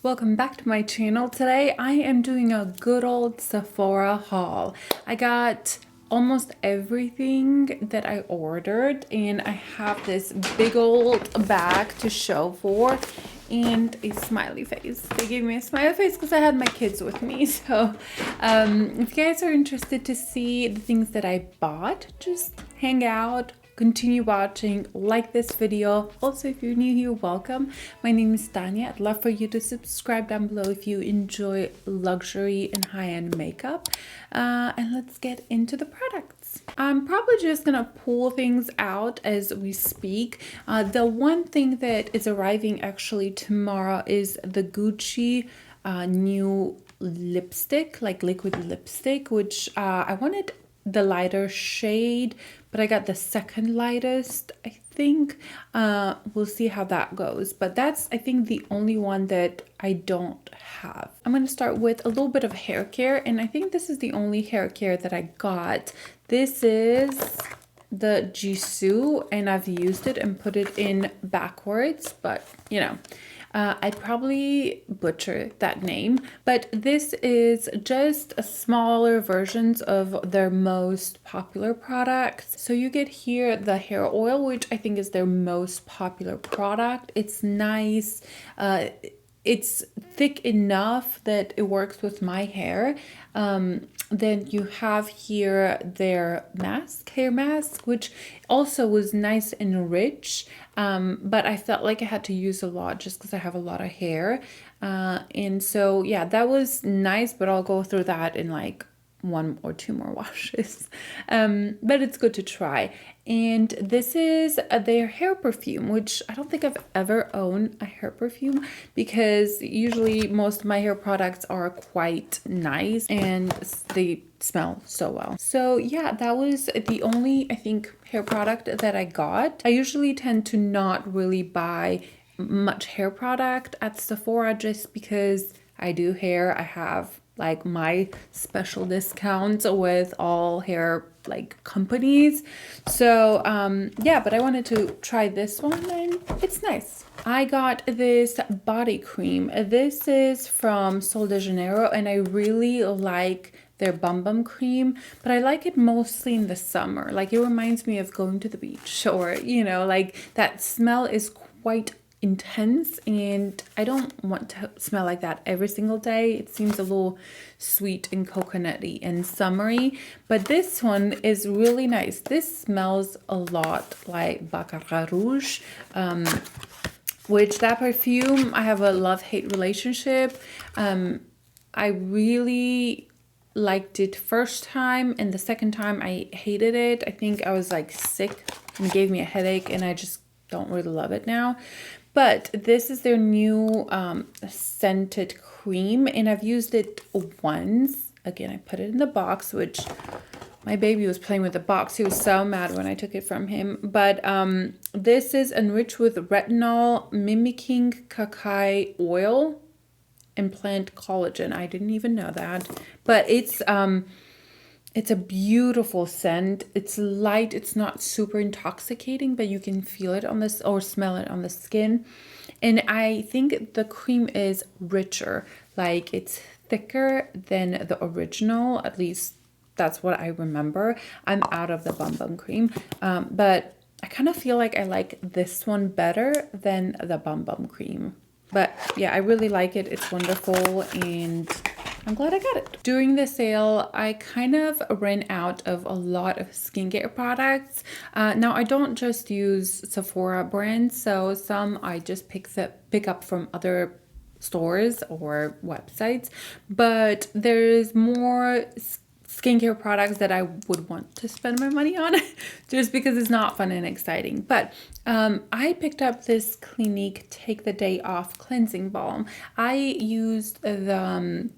welcome back to my channel. Today I am doing a good old Sephora haul. I got almost everything that I ordered and I have this big old bag to show for and a smiley face. They gave me a smiley face because I had my kids with me. So if you guys are interested to see the things that I bought, just hang out, continue watching, like this video. Also, if you're new here, welcome. My name is Tania. I'd love for you to subscribe down below if you enjoy luxury and high-end makeup. And let's get into the products. I'm probably just gonna pull things out as we speak. The one thing that is arriving actually tomorrow is the Gucci new lipstick, like liquid lipstick, which I wanted the lighter shade, but I got the second lightest, I think. We'll see how that goes, but that's, I think, the only one that I don't have. I'm going to start with a little bit of hair care, and I think this is the only hair care that I got. This is the Gisou, and I've used it and put it in backwards, but you know, I probably butcher that name, but this is just a smaller versions of their most popular products. So you get here the hair oil, which I think is their most popular product. It's nice. It's thick enough that it works with my hair. Then you have here their hair mask, which also was nice and rich. But I felt like I had to use a lot just because I have a lot of hair. And so, yeah, that was nice, but I'll go through that in like 1 or 2 more washes. But it's good to try. And this is their hair perfume, which I don't think I've ever owned a hair perfume because usually most of my hair products are quite nice and they smell so well. So yeah, that was the only, I think, hair product that I got. I usually tend to not really buy much hair product at Sephora just because I do hair. I have like my special discounts with all hair like companies. So yeah, but I wanted to try this one and it's nice. I got this body cream. This is from Sol de Janeiro and I really like their Bum cream, but I like it mostly in the summer. Like it reminds me of going to the beach, or you know, like that smell is quite intense and I don't want to smell like that every single day. It seems a little sweet and coconutty and summery, but this one is really nice. This smells a lot like Baccarat Rouge, which that perfume, I have a love-hate relationship. I really liked it first time, and the second time I hated it. I think I was like sick and it gave me a headache and I just don't really love it now. But this is their new scented cream and I've used it once. Again, I put it in the box, which my baby was playing with the box. He was so mad when I took it from him. But this is enriched with retinol, mimicking cacao oil and plant collagen. I didn't even know that. But it's a beautiful scent. It's light. It's not super intoxicating, but you can feel it on this or smell it on the skin. And I think the cream is richer. Like it's thicker than the original. At least that's what I remember. I'm out of the Bum cream. But I kind of feel like I like this one better than the Bum cream. But yeah, I really like it. It's wonderful and I'm glad I got it. During the sale, I kind of ran out of a lot of skincare products. Now, I don't just use Sephora brands, so some I just pick up from other stores or websites, but there's more skincare products that I would want to spend my money on just because it's not fun and exciting. But I picked up this Clinique Take the Day Off Cleansing Balm. I used the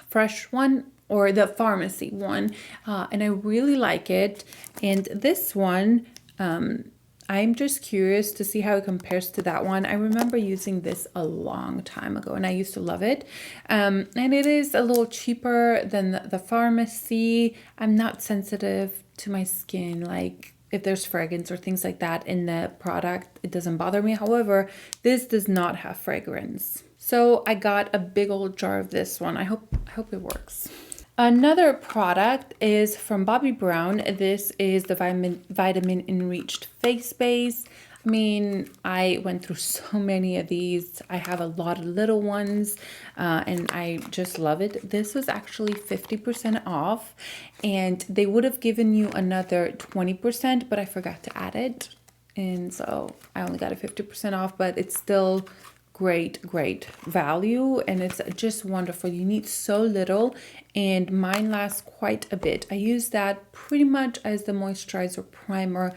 fresh one or the pharmacy one and I really like it. And this one I'm just curious to see how it compares to that one. I remember using this a long time ago and I used to love it. And it is a little cheaper than the pharmacy. I'm not sensitive to my skin. Like if there's fragrance or things like that in the product, it doesn't bother me. However, this does not have fragrance. So I got a big old jar of this one. I hope it works. Another product is from Bobbi Brown. This is the vitamin Enriched face base. I mean, I went through so many of these. I have a lot of little ones, and I just love it. This was actually 50% off, and they would have given you another 20%, but I forgot to add it. And so I only got a 50% off, but it's still great value, and it's just wonderful. You need so little, and mine lasts quite a bit. I use that pretty much as the moisturizer primer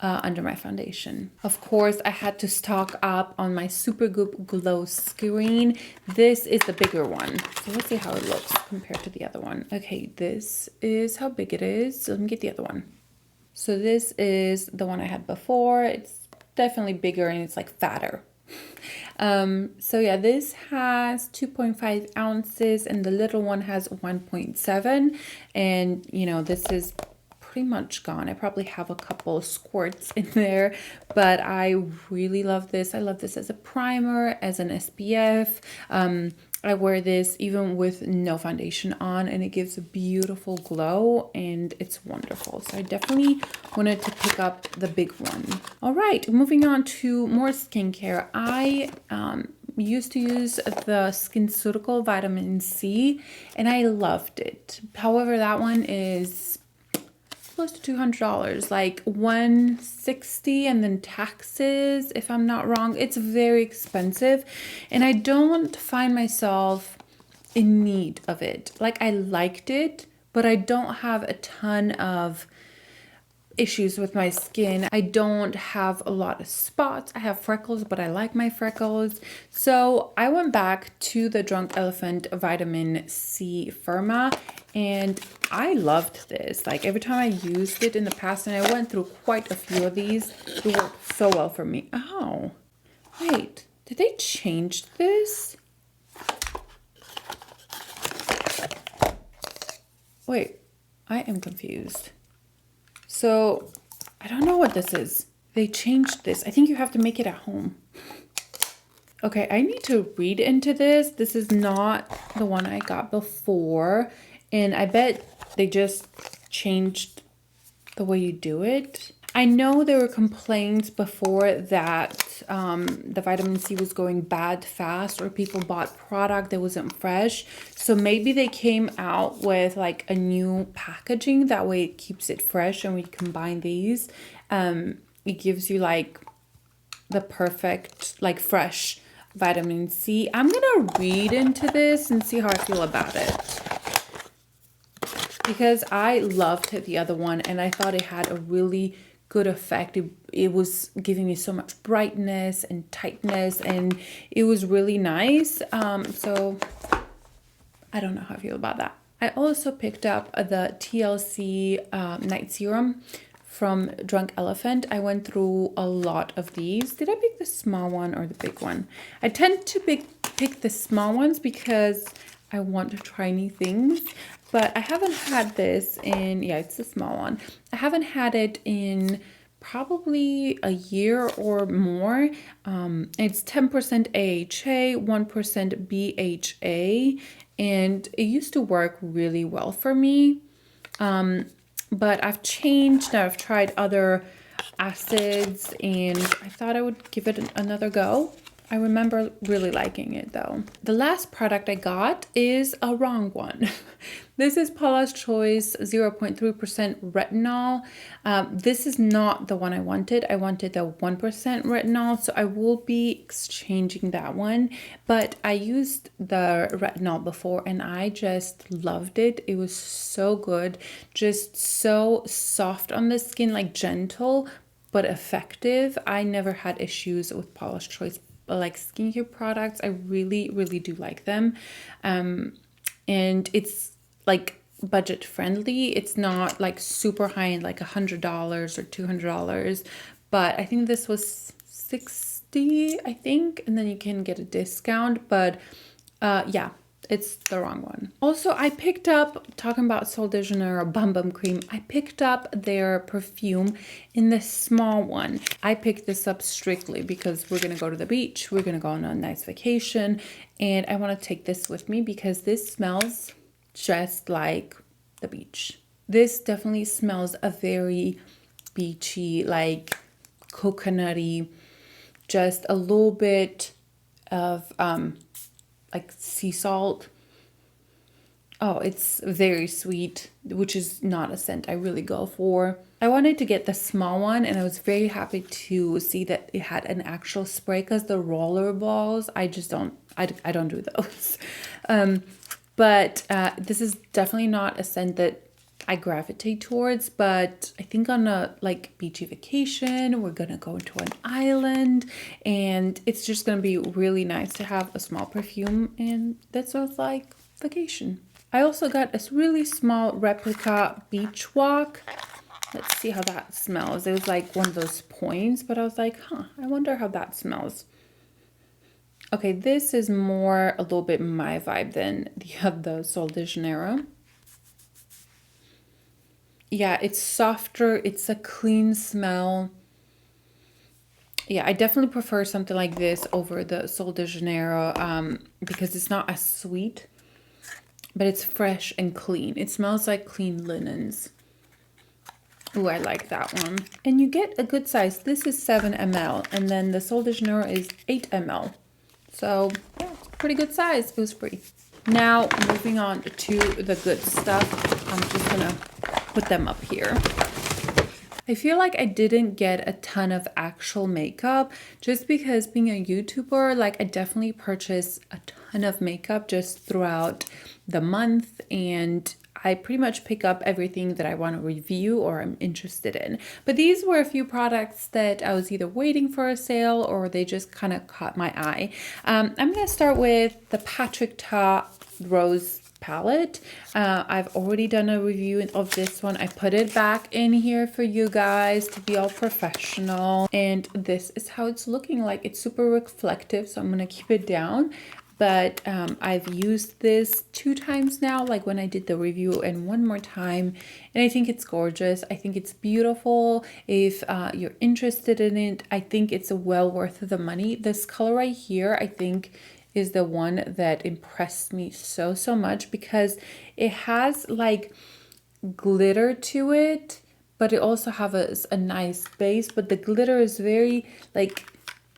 under my foundation. Of course, I had to stock up on my Supergoop Glowscreen. This is the bigger one. So let's see how it looks compared to the other one. Okay, this is how big it is. So let me get the other one. So this is the one I had before. It's definitely bigger and it's like fatter. So yeah, this has 2.5 ounces and the little one has 1.7, and you know, this is pretty much gone. I probably have a couple squirts in there, but I really love this. I love this as a primer, as an SPF. I wear this even with no foundation on, and it gives a beautiful glow, and it's wonderful. So I definitely wanted to pick up the big one. All right, moving on to more skincare. I used to use the SkinCeutical Vitamin C, and I loved it. However, that one is close to $200, like $160 and then taxes, if I'm not wrong. It's very expensive, and I don't find myself in need of it. Like, I liked it, but I don't have a ton of issues with my skin. I don't have a lot of spots. I have freckles, but I like my freckles. So I went back to the Drunk Elephant Vitamin C-Firma, and I loved this. Like, every time I used it in the past, and I went through quite a few of these, it worked so well for me. Oh, wait, did they change this? Wait, I am confused. So I don't know what this is. They changed this. I think you have to make it at home. Okay, I need to read into this. This is not the one I got before, and I bet they just changed the way you do it. I know there were complaints before that the vitamin C was going bad fast, or people bought product that wasn't fresh. So maybe they came out with like a new packaging. That way it keeps it fresh, and we combine these. It gives you like the perfect, like, fresh vitamin C. I'm gonna read into this and see how I feel about it, because I loved the other one and I thought it had a really good effect. It was giving me so much brightness and tightness, and it was really nice. So I don't know how I feel about that. I also picked up the T.L.C. night serum from Drunk Elephant. I went through a lot of these. Did I pick the small one or the big one? I tend to pick the small ones because I want to try new things. But I haven't had this in, yeah, it's the small one. I haven't had it in probably a year or more. It's 10% AHA, 1% BHA, and it used to work really well for me. But I've changed. Now I've tried other acids, and I thought I would give it another go. I remember really liking it though. The last product I got is a wrong one. This is Paula's Choice 0.3% retinol. This is not the one I wanted. I wanted the 1% retinol, so I will be exchanging that one. But I used the retinol before and I just loved it. It was so good. Just so soft on the skin, like gentle but effective. I never had issues with Paula's Choice like skincare products. I really do like them, and it's like budget friendly. It's not like super high end, like $100 or $200, but I think this was $60, I think, and then you can get a discount. But yeah, it's the wrong one. Also, I picked up, talking about Sol de Janeiro Bum Bum Cream, I picked up their perfume in the small one. I picked this up strictly because we're gonna go to the beach, we're gonna go on a nice vacation, and I wanna take this with me because this smells just like the beach. This definitely smells a very beachy, like coconutty, just a little bit of like sea salt. Oh, it's very sweet, which is not a scent I really go for. I wanted to get the small one, and I was very happy to see that it had an actual spray, because the roller balls, I just don't, I don't do those. But this is definitely not a scent that I gravitate towards, but I think on a like beachy vacation, we're gonna go to an island, and it's just gonna be really nice to have a small perfume, and that smells like vacation. I also got a really small replica beach walk. Let's see how that smells. It was like one of those points, but I was like, I wonder how that smells. Okay, this is more a little bit my vibe than the Sol de Janeiro. Yeah, it's softer. It's a clean smell. Yeah, I definitely prefer something like this over the Sol de Janeiro because it's not as sweet, but it's fresh and clean. It smells like clean linens. Ooh, I like that one. And you get a good size. This is 7 ml, and then the Sol de Janeiro is 8 ml. So, yeah, it's a pretty good size. It was free. Now, moving on to the good stuff. I'm just gonna put them up here. I feel like I didn't get a ton of actual makeup just because being a YouTuber, like I definitely purchase a ton of makeup just throughout the month, and I pretty much pick up everything that I want to review or I'm interested in. But these were a few products that I was either waiting for a sale or they just kind of caught my eye. I'm going to start with the Patrick Ta Rose palette. I've already done a review of this one. I put it back in here for you guys to be all professional, and this is how it's looking like. It's super reflective, so I'm gonna keep it down, but I've used this 2 times now, like when I did the review, and 1 more time, and I think it's gorgeous. I think it's beautiful. If you're interested in it, I think it's well worth the money. This color right here, I think, is the one that impressed me so much because it has like glitter to it, but it also has a nice base, but the glitter is very like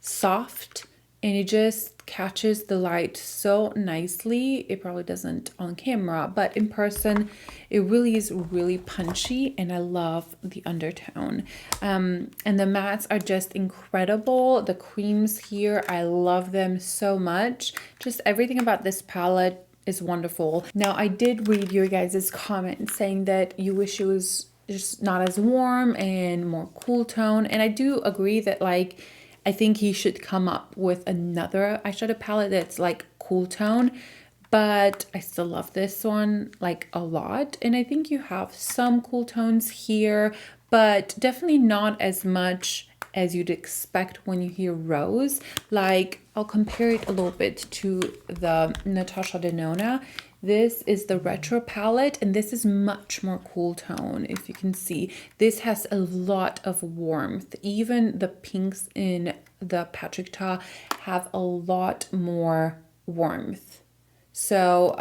soft, and it just catches the light so nicely. It probably doesn't on camera, but in person it really is really punchy, and I love the undertone. And the mattes are just incredible. The creams here, I love them so much. Just everything about this palette is wonderful. Now, I did read your guys' comment saying that you wish it was just not as warm and more cool tone, and I do agree that like I think he should come up with another eyeshadow palette that's like cool tone, but I still love this one like a lot. And I think you have some cool tones here, but definitely not as much as you'd expect when you hear Rose. Like, I'll compare it a little bit to the Natasha Denona. This is the Retro palette, and this is much more cool tone. If you can see, this has a lot of warmth. Even the pinks in the Patrick Ta have a lot more warmth. So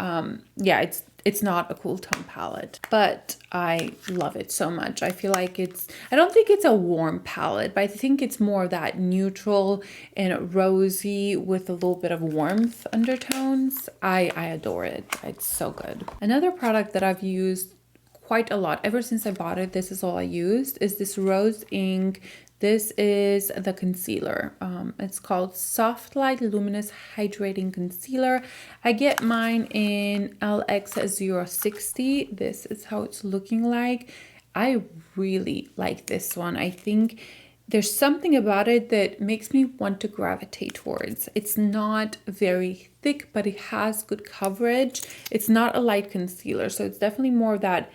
yeah, it's not a cool tone palette, but I love it so much. I feel like I don't think it's a warm palette, but I think it's more of that neutral and rosy with a little bit of warmth undertones. I adore it. It's so good. Another product that I've used quite a lot ever since I bought it, this is all I used, is this Rose Ink. This is the concealer. It's called Soft Light Luminous Hydrating Concealer. I get mine in LX060. This is how it's looking like. I really like this one. I think there's something about it that makes me want to gravitate towards. It's not very thick, but it has good coverage. It's not a light concealer, so it's definitely more of that.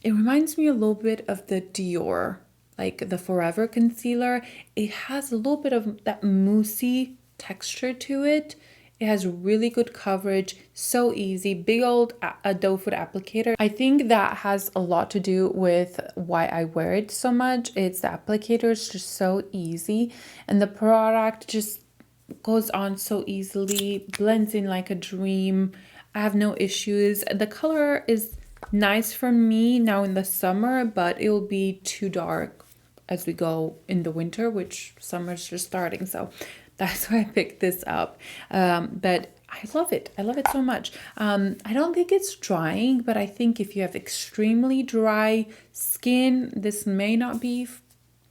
It reminds me a little bit of the Dior, like the Forever concealer. It has a little bit of that moussey texture to it, It has really good coverage, so easy, big old doe foot applicator. I think that has a lot to do with why I wear it so much. It's the applicator is just so easy, and the product just goes on so easily, blends in like a dream. I have no issues. The color is nice for me now in the summer, but it will be too dark as we go in the winter, which summer's just starting, so that's why I picked this up. But I love it. I love it so much. I don't think it's drying, but I think if you have extremely dry skin, this may not be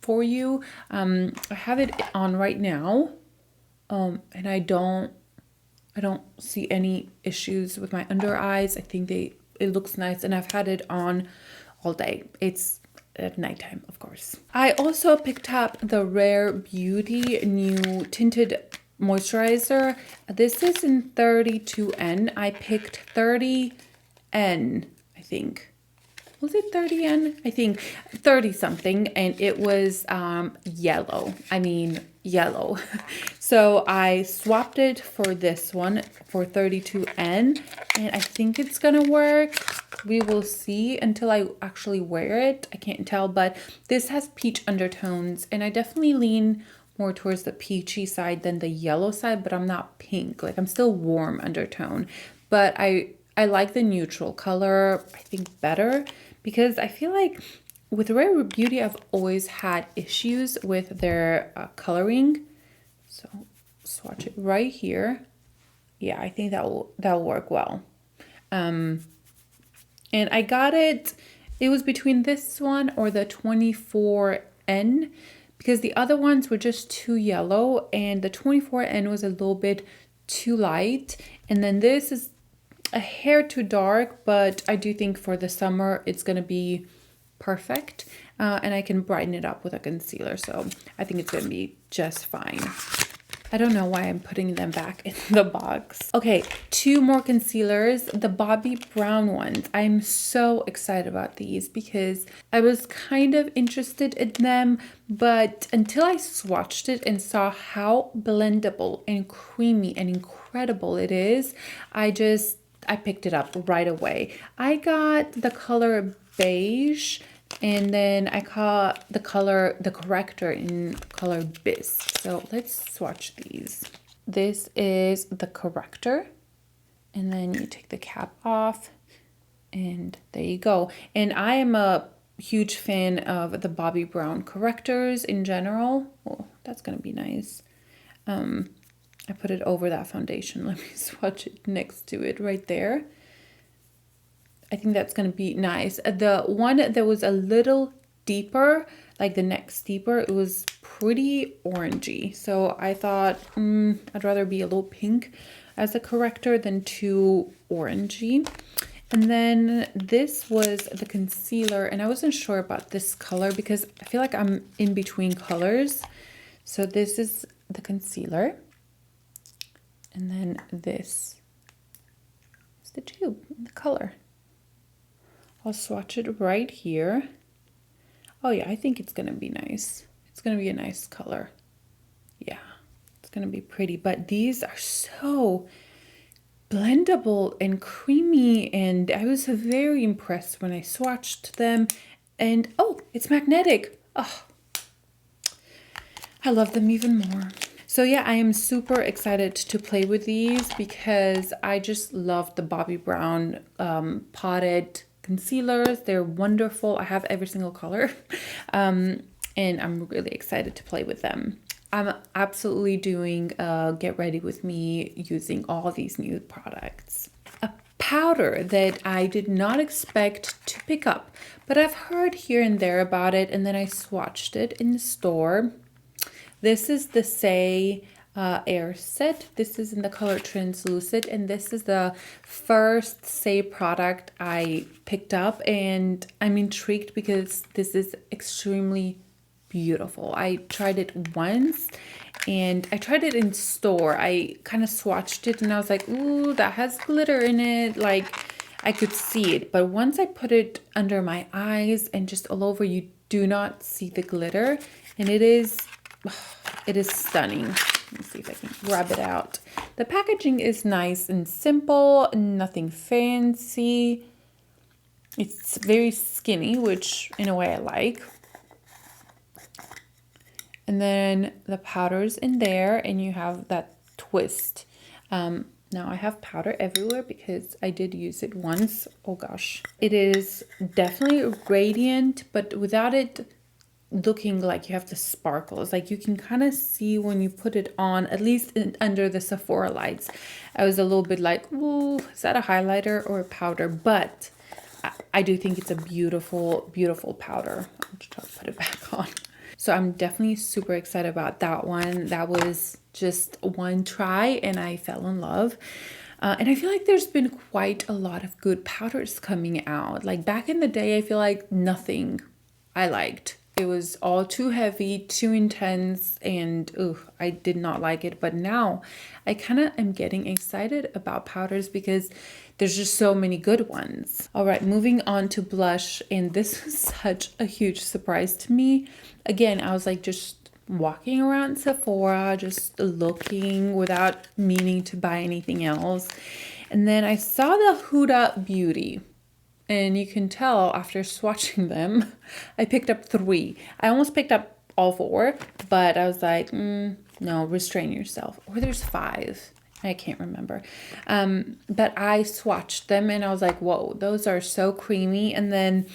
for you. I have it on right now, and I don't see any issues with my under eyes. I think it looks nice, and I've had it on all day. It's at nighttime, of course. I also picked up the Rare Beauty new tinted moisturizer. This is in 32N. I picked 30N, I think. Was it 30N? I think 30 something, and it was yellow. I mean, yellow. So I swapped it for this one for 32N, and I think it's gonna work. We will see until I actually wear it. I can't tell, but this has peach undertones, and I definitely lean more towards the peachy side than the yellow side, but I'm not pink. Like, I'm still warm undertone, but I like the neutral color, I think, better, because I feel like with Rare Beauty, I've always had issues with their coloring. So swatch it right here. Yeah, I think that'll work well. And I got it was between this one or the 24N, because the other ones were just too yellow, and the 24N was a little bit too light. And then this is a hair too dark, but I do think for the summer it's gonna be perfect. And I can brighten it up with a concealer, so I think it's gonna be just fine. I don't know why I'm putting them back in the box. Okay, 2 more concealers, the Bobbi Brown ones. I'm so excited about these because I was kind of interested in them, but until I swatched it and saw how blendable and creamy and incredible it is, I picked it up right away. I got the color Beige, and then I got the corrector in color Bis. So let's swatch these. This is the corrector, and then you take the cap off, and there you go. And I am a huge fan of the Bobbi Brown correctors in general. Oh, that's gonna be nice. I put it over that foundation. Let me swatch it next to it right there. I think that's going to be nice. The one that was a little deeper, like the next deeper, it was pretty orangey. So I thought I'd rather be a little pink as a corrector than too orangey. And then this was the concealer, and I wasn't sure about this color because I feel like I'm in between colors. So this is the concealer. And then this is the tube, the color. I'll swatch it right here. Oh yeah, I think it's gonna be nice. It's gonna be a nice color. Yeah, it's gonna be pretty. But these are so blendable and creamy, and I was very impressed when I swatched them. And oh, it's magnetic. Oh, I love them even more. So yeah, I am super excited to play with these because I just love the Bobbi Brown potted concealers. They're wonderful. I have every single color, and I'm really excited to play with them. I'm absolutely doing get ready with me using all these new products. A powder that I did not expect to pick up, but I've heard here and there about it, and then I swatched it in the store. This is the Saie Air Set. This is in the color Translucent, and this is the first Saie product I picked up, and I'm intrigued because this is extremely beautiful. I tried it once, and I tried it in store. I kind of swatched it, and I was like, ooh, that has glitter in it. Like, I could see it, but once I put it under my eyes and just all over, you do not see the glitter, and it is stunning. Let me see if I can grab it out. The packaging is nice and simple, nothing fancy. It's very skinny, which in a way I like. And then the powder's in there, and you have that twist. Now I have powder everywhere because I did use it once. Oh gosh. It is definitely radiant, but without it looking like you have the sparkles. Like you can kind of see when you put it on, at least under the Sephora lights. I was a little bit like, ooh, is that a highlighter or a powder? But I do think it's a beautiful, beautiful powder. I'll just try to put it back on. So I'm definitely super excited about that one. That was just one try and I fell in love. And I feel like there's been quite a lot of good powders coming out. Like back in the day, I feel like nothing I liked. It was all too heavy, too intense, and I did not like it. But now I kind of am getting excited about powders because there's just so many good ones. All right, moving on to blush. And this was such a huge surprise to me. Again, I was like just walking around Sephora, just looking without meaning to buy anything else. And then I saw the Huda Beauty. And you can tell after swatching them, I picked up 3. I almost picked up all 4, but I was like, no, restrain yourself. Or there's 5. I can't remember. But I swatched them and I was like, whoa, those are so creamy. And then,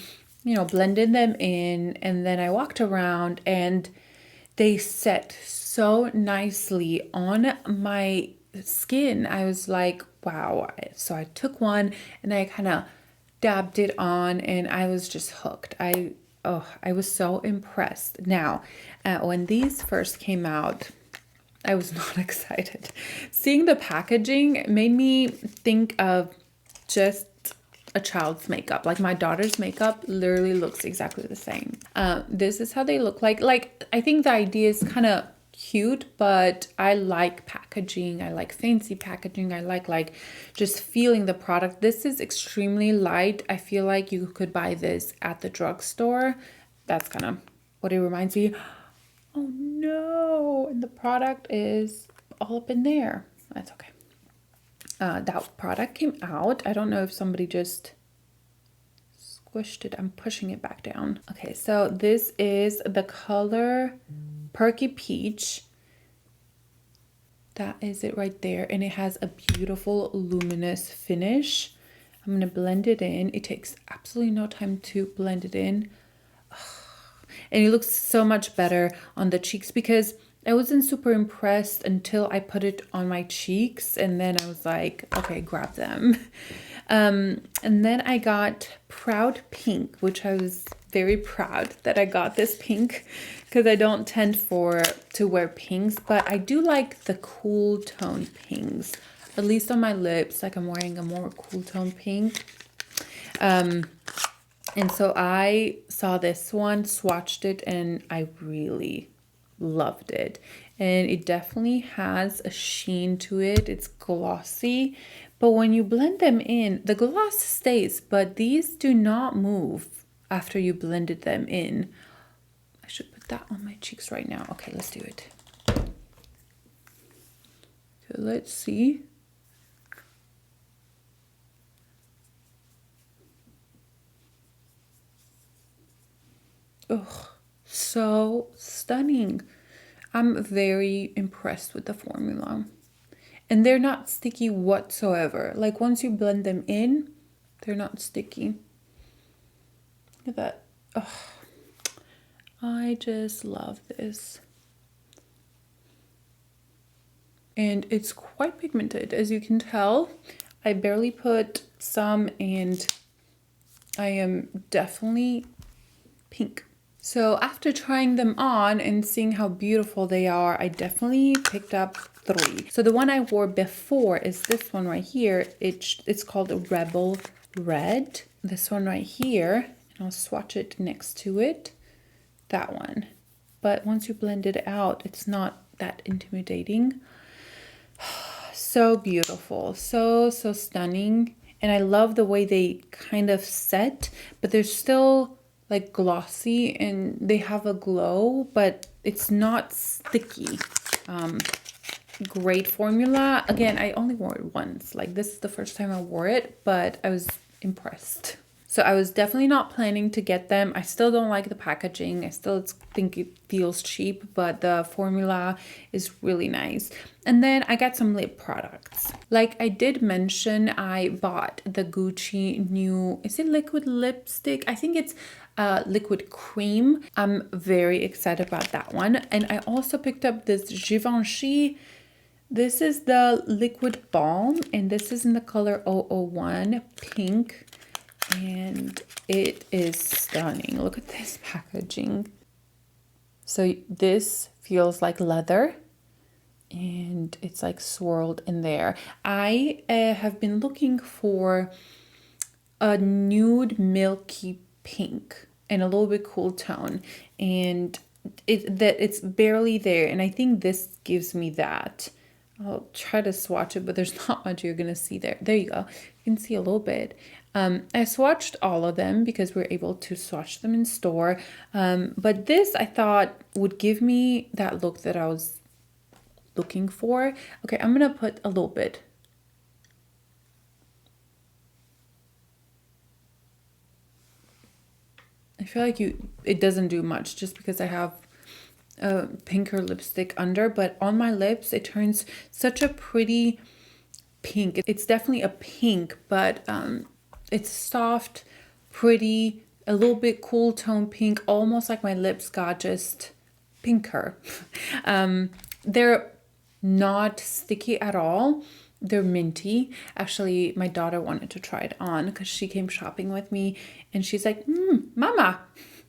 you know, blended them in. And then I walked around and they set so nicely on my skin. I was like, wow. So I took one and I kind of dabbed it on and I was just hooked. I was so impressed. Now, when these first came out, I was not excited. Seeing the packaging made me think of just a child's makeup. Like my daughter's makeup literally looks exactly the same. This is how they look like. Like, I think the idea is kind of cute, but I like packaging. I like fancy packaging. I like just feeling the product. This is extremely light. I feel like you could buy this at the drugstore. That's kind of what it reminds me. Oh no, and the product is all up in there. That's okay. That product came out. I don't know if somebody just squished it. I'm pushing it back down. Okay, so this is the color Perky Peach. That is it right there. And it has a beautiful luminous finish. I'm going to blend it in. It takes absolutely no time to blend it in. And it looks so much better on the cheeks because I wasn't super impressed until I put it on my cheeks. And then I was like, okay, grab them. And then I got Proud Pink, which I was very proud that I got this pink because I don't tend to wear pinks, but I do like the cool tone pinks, at least on my lips. Like I'm wearing a more cool tone pink. And so I saw this one, swatched it, and I really loved it. And it definitely has a sheen to it. It's glossy, but when you blend them in, the gloss stays, but these do not move after you blended them in. I should put that on my cheeks right now. Okay, let's do it. Okay, let's see. Oh, so stunning. I'm very impressed with the formula. And they're not sticky whatsoever. Like once you blend them in, they're not sticky. Look at that. Oh, I just love this. And it's quite pigmented, as you can tell. I barely put some and I am definitely pink. So after trying them on and seeing how beautiful they are, I definitely picked up 3. So the one I wore before is this one right here. It's called Rebel Red. This one right here, and I'll swatch it next to it. That one. But once you blend it out, it's not that intimidating. So beautiful. So stunning. And I love the way they kind of set, but they're still like glossy and they have a glow, but it's not sticky. great formula. Again, I only wore it once. Like, this is the first time I wore it, but I was impressed. So I was definitely not planning to get them. I still don't like the packaging. I still think it feels cheap, but the formula is really nice. And then I got some lip products. Like I did mention, I bought the Gucci new, is it liquid lipstick? I think it's liquid cream. I'm very excited about that one. And I also picked up this Givenchy. This is the liquid balm, and this is in the color 001 pink. And it is stunning. Look at this packaging. So this feels like leather, and it's like swirled in there. I have been looking for a nude milky pink and a little bit cool tone, and it's barely there, and I think this gives me that. I'll try to swatch it, but there's not much you're gonna see there. There you go. You can see a little bit. I swatched all of them because we're able to swatch them in store. But this I thought would give me that look that I was looking for. Okay, I'm gonna put a little bit. I feel like it doesn't do much just because I have a pinker lipstick under, but on my lips it turns such a pretty pink. It's definitely a pink, but it's soft, pretty, a little bit cool tone pink, almost like my lips got just pinker. They're not sticky at all. They're minty. Actually, my daughter wanted to try it on because she came shopping with me and she's like, Mama,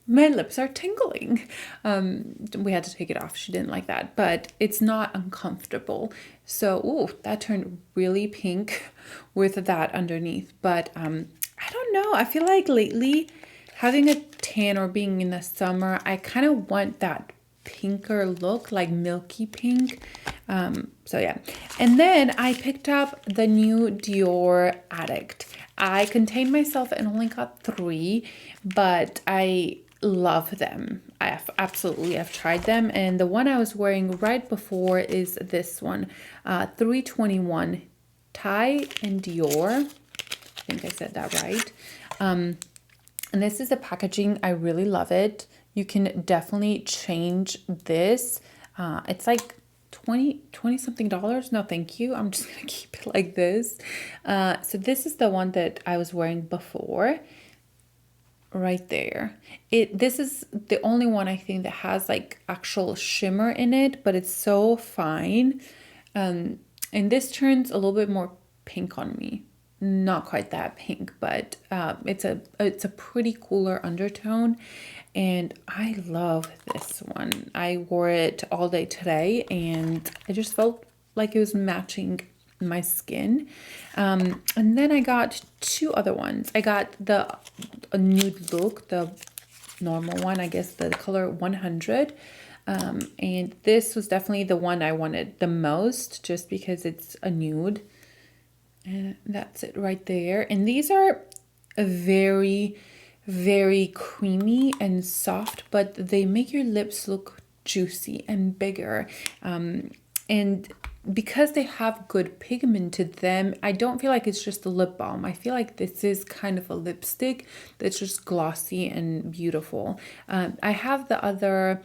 my lips are tingling. We had to take it off. She didn't like that, but it's not uncomfortable. So, ooh, that turned really pink with that underneath. But I don't know. I feel like lately having a tan or being in the summer, I kind of want that pinker look, like milky pink. So yeah. And then I picked up the new Dior Addict. I contained myself and only got 3, but I love them. I've tried them, and the one I was wearing right before is this one, 321 Thai and Dior. I think I said that right. And this is the packaging. I really love it. You can definitely change this. It's like 20 something dollars. No, thank you. I'm just gonna keep it like this. So this is the one that I was wearing before. Right there. This is the only one I think that has like actual shimmer in it, but it's so fine. And this turns a little bit more pink on me. Not quite that pink, but it's a pretty cooler undertone, and I love this one. I wore it all day today, and I just felt like it was matching my skin. And then I got 2 other ones. I got a Nude Look, the normal one, I guess the color 100. And this was definitely the one I wanted the most just because it's a nude. And that's it right there. And these are very, very creamy and soft, but they make your lips look juicy and bigger. And because they have good pigment to them, I don't feel like it's just a lip balm. I feel like this is kind of a lipstick that's just glossy and beautiful. I have the other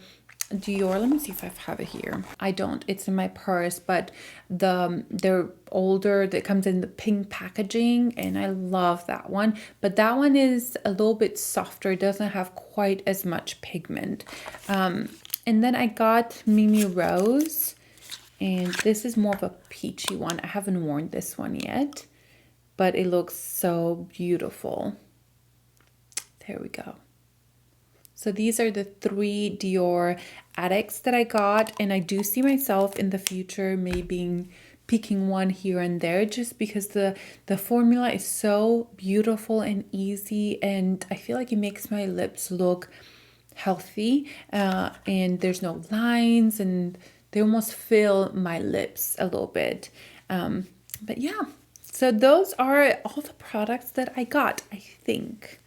Dior. Let me see if I have it here. I don't. It's in my purse, but they're older. That comes in the pink packaging, and I love that one. But that one is a little bit softer. It doesn't have quite as much pigment. And then I got Mimi Rose. And this is more of a peachy one. I haven't worn this one yet, but it looks so beautiful. There we go. So these are the 3 Dior Addicts that I got, and I do see myself in the future maybe picking one here and there just because the formula is so beautiful and easy, and I feel like it makes my lips look healthy, and there's no lines, and they almost fill my lips a little bit. But yeah, so those are all the products that I got, I think.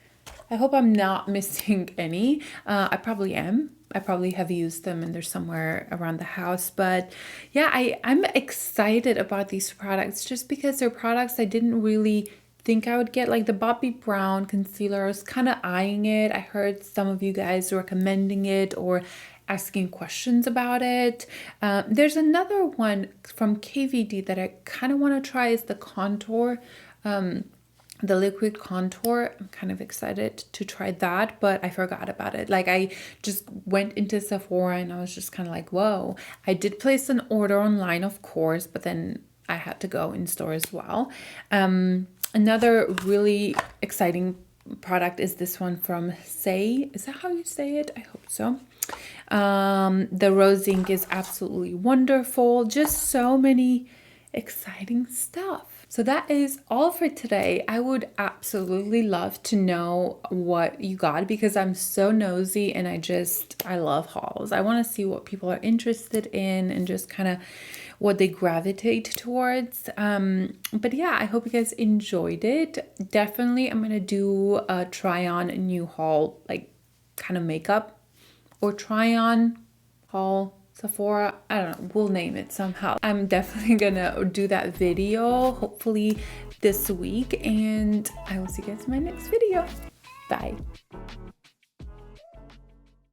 I hope I'm not missing any. I probably am. I probably have used them and they're somewhere around the house. But yeah, I'm excited about these products just because they're products I didn't really think I would get. Like the Bobbi Brown concealer, I was kind of eyeing it. I heard some of you guys recommending it or asking questions about it. There's another one from KVD that I kind of want to try, is the contour. The liquid contour. I'm kind of excited to try that, but I forgot about it. Like I just went into Sephora and I was just kind of like, whoa. I did place an order online, of course, but then I had to go in store as well. Another really exciting product is this one from Saie. Is that how you say it? I hope so. The rose ink is absolutely wonderful. Just so many exciting stuff. So that is all for today. I would absolutely love to know what you got because I'm so nosy and I love hauls. I want to see what people are interested in and just kind of what they gravitate towards. But yeah, I hope you guys enjoyed it. Definitely, I'm going to do a try on a new haul, like kind of makeup or try on haul. Sephora, I don't know, we'll name it somehow. I'm definitely gonna do that video hopefully this week, and I will see you guys in my next video. Bye.